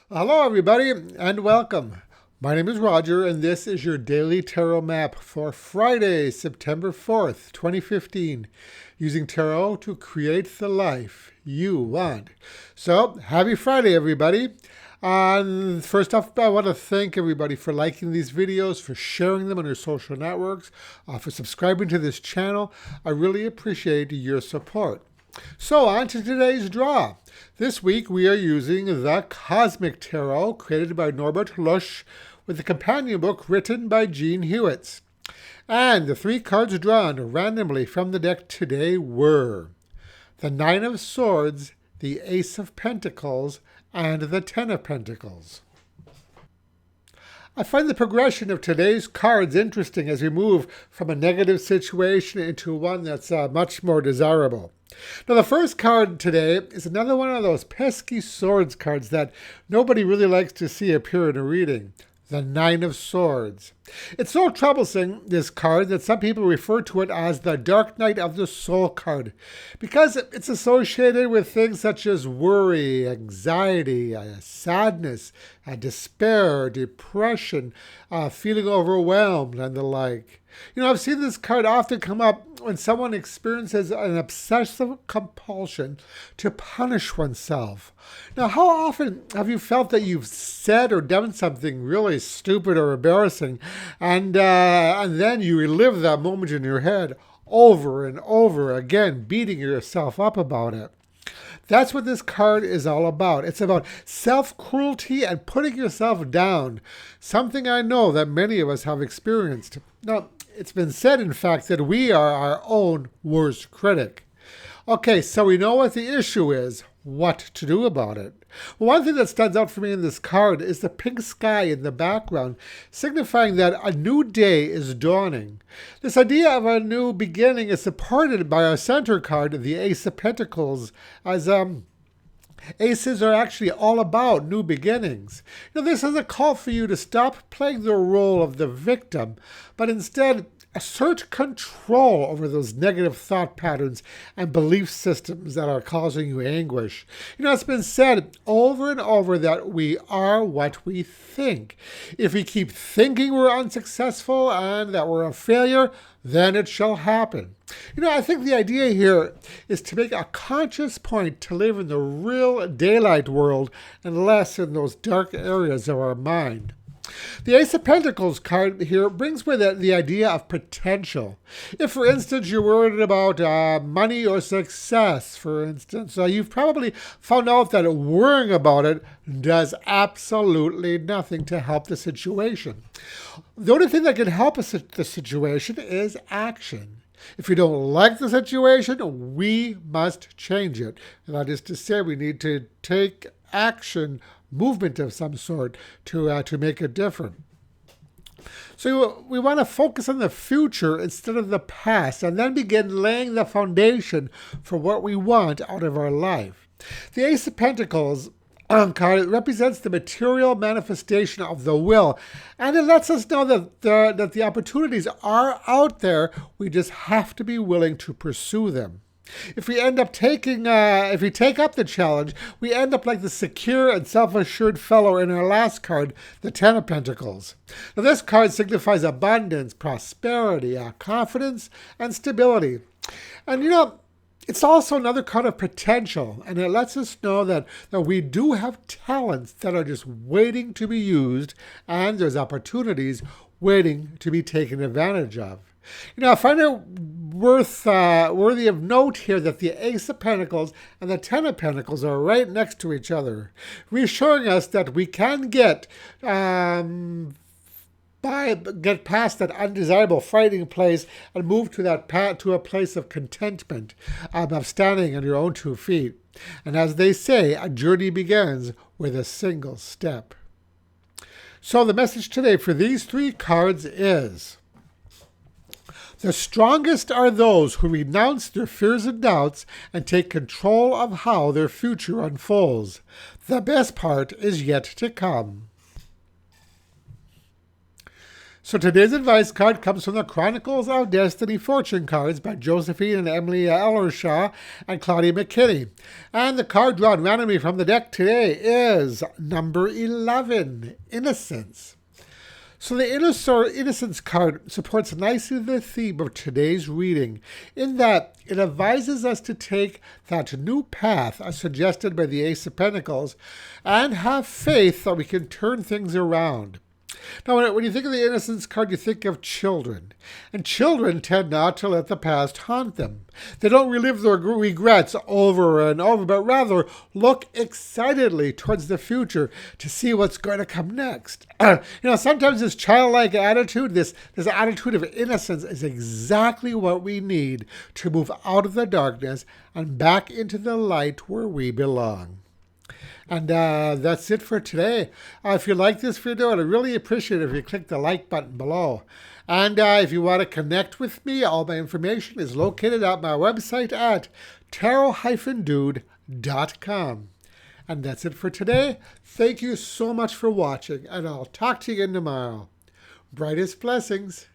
Hello, everybody, and welcome. My name is Roger, and this is your daily tarot map for Friday, September 4th, 2015, using tarot to create the life you want. So, happy Friday, everybody. First off, I want to thank everybody for liking these videos, for sharing them on your social networks, for subscribing to this channel. I really appreciate your support. So on to today's draw. This week we are using the Cosmic Tarot created by Norbert Losche with a companion book written by Jean Hewitt. And the three cards drawn randomly from the deck today were the Nine of Swords, the Ace of Pentacles, and the Ten of Pentacles. I find the progression of today's cards interesting as we move from a negative situation into one that's much more desirable. Now, the first card today is another one of those pesky swords cards that nobody really likes to see appear in a reading. The Nine of Swords. It's so troublesome, this card, that some people refer to it as the Dark Night of the Soul card because it's associated with things such as worry, anxiety, sadness, despair, depression, feeling overwhelmed, and the like. You know, I've seen this card often come up when someone experiences an obsessive compulsion to punish oneself. Now, how often have you felt that you've said or done something really stupid or embarrassing, and then you relive that moment in your head over and over again, beating yourself up about it? That's what this card is all about. It's about self-cruelty and putting yourself down, something I know that many of us have experienced. Now, it's been said, in fact, that we are our own worst critic. Okay, so we know what the issue is, what to do about it. Well, one thing that stands out for me in this card is the pink sky in the background, signifying that a new day is dawning. This idea of a new beginning is supported by our center card, the Ace of Pentacles, as aces are actually all about new beginnings. Now, this is a call for you to stop playing the role of the victim, but instead assert control over those negative thought patterns and belief systems that are causing you anguish. You know, it's been said over and over that we are what we think. If we keep thinking we're unsuccessful and that we're a failure, then it shall happen. You know, I think the idea here is to make a conscious point to live in the real daylight world and less in those dark areas of our mind. The Ace of Pentacles card here brings with it the idea of potential. If, for instance, you're worried about money or success, for instance, you've probably found out that worrying about it does absolutely nothing to help the situation. The only thing that can help us the situation is action. If we don't like the situation, we must change it. And that is to say, we need to take action, movement of some sort to make it different. So we want to focus on the future instead of the past, and then begin laying the foundation for what we want out of our life. The Ace of Pentacles card represents the material manifestation of the will, and it lets us know that the opportunities are out there. We just have to be willing to pursue them. If we take up the challenge, we end up like the secure and self-assured fellow in our last card, the Ten of Pentacles. Now, this card signifies abundance, prosperity, confidence, and stability. And you know, it's also another card of potential, and it lets us know that we do have talents that are just waiting to be used, and there's opportunities waiting to be taken advantage of. You know, I find it worthy of note here that the Ace of Pentacles and the Ten of Pentacles are right next to each other, reassuring us that we can get past that undesirable, frightening place and move to a place of contentment, of standing on your own 2 feet. And as they say, a journey begins with a single step. So the message today for these three cards is: the strongest are those who renounce their fears and doubts and take control of how their future unfolds. The best part is yet to come. So today's advice card comes from the Chronicles of Destiny Fortune Cards by Josephine and Emily Ellershaw and Claudia McKinney. And the card drawn randomly from the deck today is number 11, Innocence. So the Innocence card supports nicely the theme of today's reading in that it advises us to take that new path as suggested by the Ace of Pentacles and have faith that we can turn things around. Now, when you think of the Innocence card, you think of children. And children tend not to let the past haunt them. They don't relive their regrets over and over, but rather look excitedly towards the future to see what's going to come next. Sometimes this childlike attitude, this attitude of innocence is exactly what we need to move out of the darkness and back into the light where we belong. And that's it for today. If you like this video, I'd really appreciate it if you click the like button below. And if you want to connect with me, all my information is located at my website at tarot-dude.com. And that's it for today. Thank you so much for watching, and I'll talk to you again tomorrow. Brightest blessings.